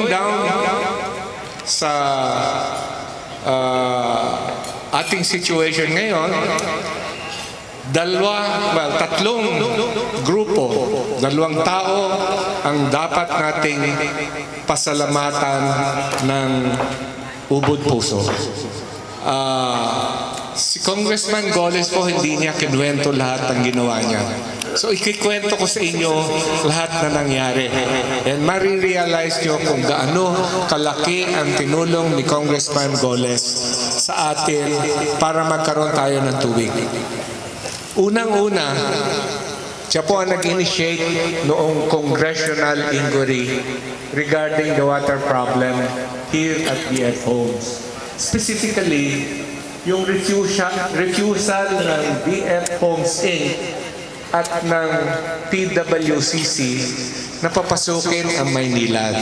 going down sa ating situation ngayon, tatlong grupo, dalawang tao ang dapat nating pasalamatan ng ubod puso. Si Congressman Goles po, hindi niya kinuwento lahat ng ginawa niya. So ikikwento ko sa inyo lahat na nangyari. And marirealize nyo kung gaano kalaki ang tinulong ni Congressman Goles sa atin para magkaroon tayo ng tubig. Unang-una, siya po ang nag-initiate noong congressional inquiry regarding the water problem here at BF Homes. Specifically, yung refusal ng BF Homes Inc. at ng PWCC na papasukin ang Maynilad.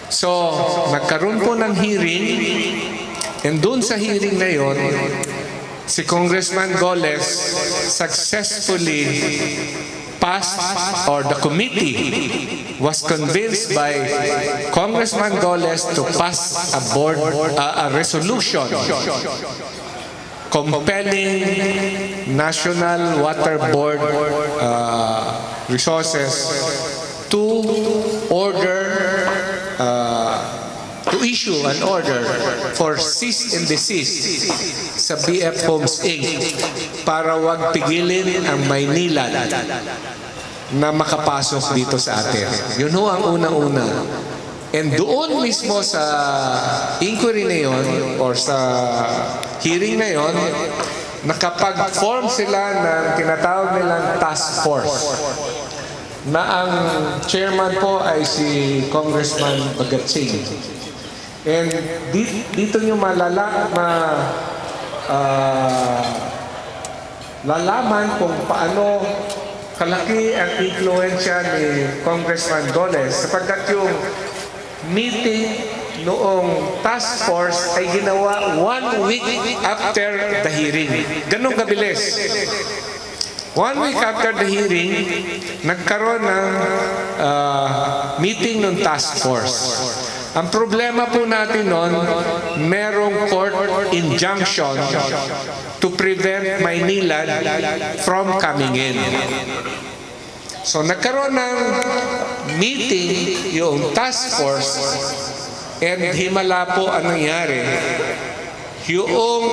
So, nagkaroon po ng hearing, and doon sa hearing na yon, si Congressman Goles successfully passed, or the committee was convinced by Congressman Goles to pass a resolution compelling National Water Board resources to issue an order for cease and desist sa BF Homes Inc. para wag pigilin ang Maynilad na makapasok dito sa atin. Yun ho ang unang-una. And doon mismo sa inquiry na yon, or sa hearing na yon, nakapag-form sila ng tinatawag nilang task force, na ang chairman po ay si Congressman Bagatsing. And dito nyo lalaman kung paano kalaki ang influensya ni Congressman Goles, sapagkat yung meeting noong task force ay ginawa 1 week after the hearing. Ganun kabilis. 1 week after the hearing, nagkaroon ng meeting ng task force. Ang problema po natin noon, merong court injunction to prevent Maynilad from coming in. So nagkaroon ng meeting yung task force, and himala po ang nangyari. Yung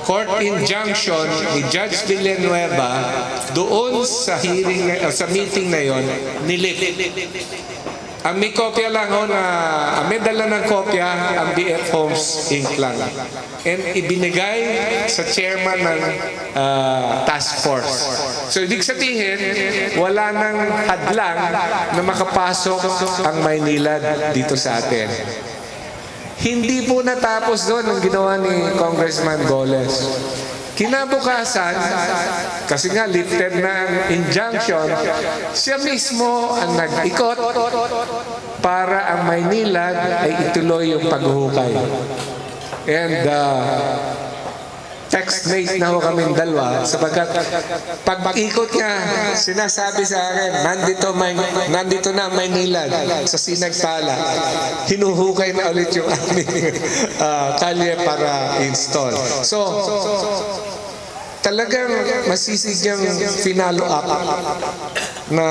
court injunction ni Judge Villanueva doon sa hearing, sa meeting na yon, nilift. Ang may kopya lang ho ang may dala ng kopya ang BF Homes Inc. lang. And ibinigay sa chairman ng task force. So ibig sabihin, wala nang hadlang na makapasok ang Maynilad dito sa atin. Hindi po natapos doon ang ginawa ni Congressman Goles. Kinabukasan, kasi nga lifted na ang injunction, siya mismo ang nag-ikot para ang Maynilad ay ituloy yung paghuhukay. And textmate na ho kaming dalawa, sapagkat pag-ikot niya, sinasabi sa akin, nandito na ang Maynilad sa Sinagtala. Hinuhukay na ulit yung aming kalye para install. So, talagang masisigyang finalo up na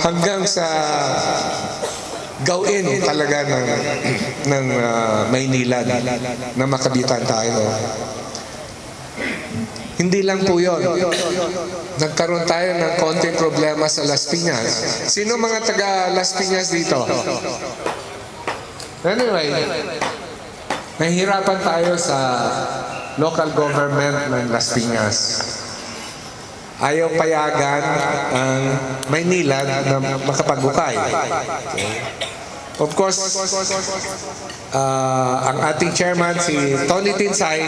hanggang sa gawin talaga ng Maynilad na makabitan tayo. Hindi lang po yun. Nagkaroon tayo ng konting problema sa Las Piñas. Sino mga taga Las Piñas dito? Anyway, nahihirapan tayo sa local government ng Las Piñas. Ayaw payagan ang Maynilad na makapaghukay. Of course, ang ating chairman, si Tony Tinsay,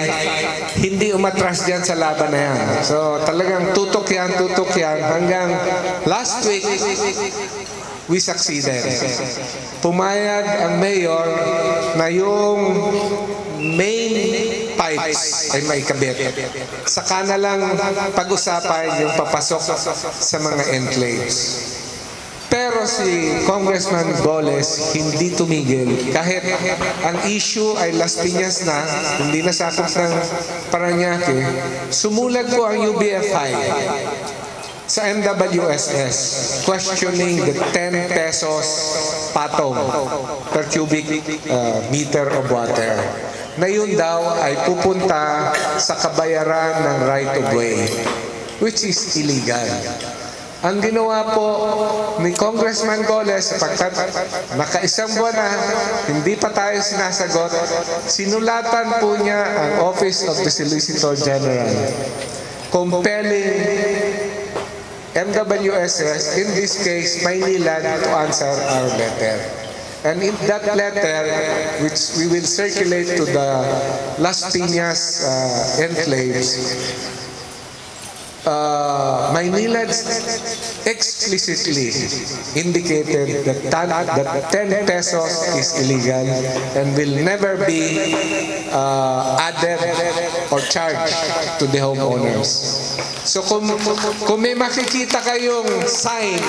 hindi umatras dyan sa laban na yan. So talagang tutok yan, hanggang last week, we succeeded. Pumayag ang mayor na yung main pipes ay may kabit. Saka na lang pag-usapan yung papasok sa mga enclaves. Pero si Congressman Goles hindi tumigil. Kahit ang issue ay Las Piñas na, hindi nasakop ng Parañaque, sumulat po ang UBFI sa MWSS questioning the 10 pesos patong per cubic meter of water, na yun daw ay pupunta sa kabayaran ng right of way, which is illegal. Ang ginawa po ni Congressman Goles, sapagkat nakaisang buwan na hindi pa tayo sinasagot, sinulatan po niya ang Office of the Solicitor General, compelling MWSS, in this case, Maynilad, to answer our letter. And in that letter, which we will circulate to the Las Piñas enclaves, Maynilad explicitly indicated that 10 pesos is illegal and will never be added or charged to the homeowners. So kung may makikita kayong sign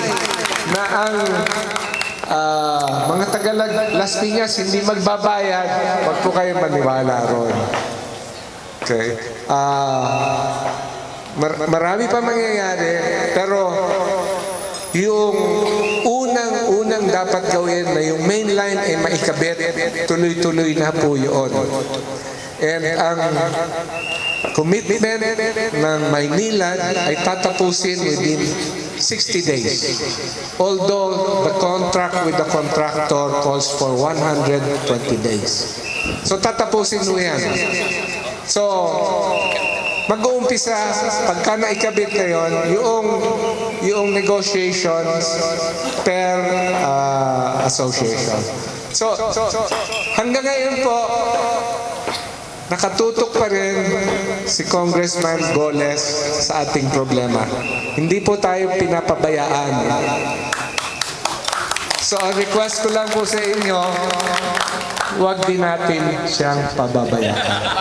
na ang mga taga Las Piñas hindi magbabayad, wag po kayong maniwala ron. Okay. Marami pa mangyayari, pero yung unang dapat gawin na yung main line ay maikabit, tuloy-tuloy na po yun. And ang commitment ng Maynilad ay tatapusin within 60 days. Although the contract with the contractor calls for 120 days. So tatapusin mo yan. So mag-uumpisa, pagka naikabit na yun, yung negotiations per association. So hanggang ngayon po, nakatutok pa rin si Congressman Goles sa ating problema. Hindi po tayo pinapabayaan. So ang request ko lang po sa inyo, huwag din natin siyang pababayaan.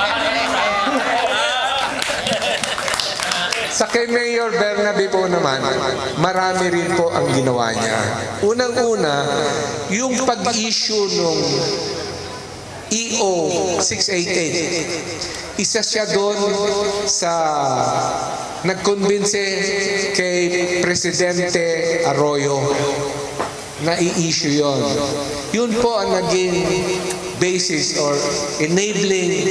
Sa kay Mayor Bernabe po naman, marami rin po ang ginawa niya. Unang-una, yung pag-issue nung EO 688, isa siya doon sa nagkonbinse kay Presidente Arroyo na i-issue yon. Yun po ang naging basis or enabling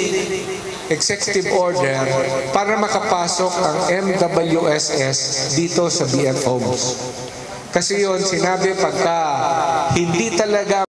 executive order para makapasok ang MWSS dito sa BF Homes. Kasi yun, sinabi pagka hindi talaga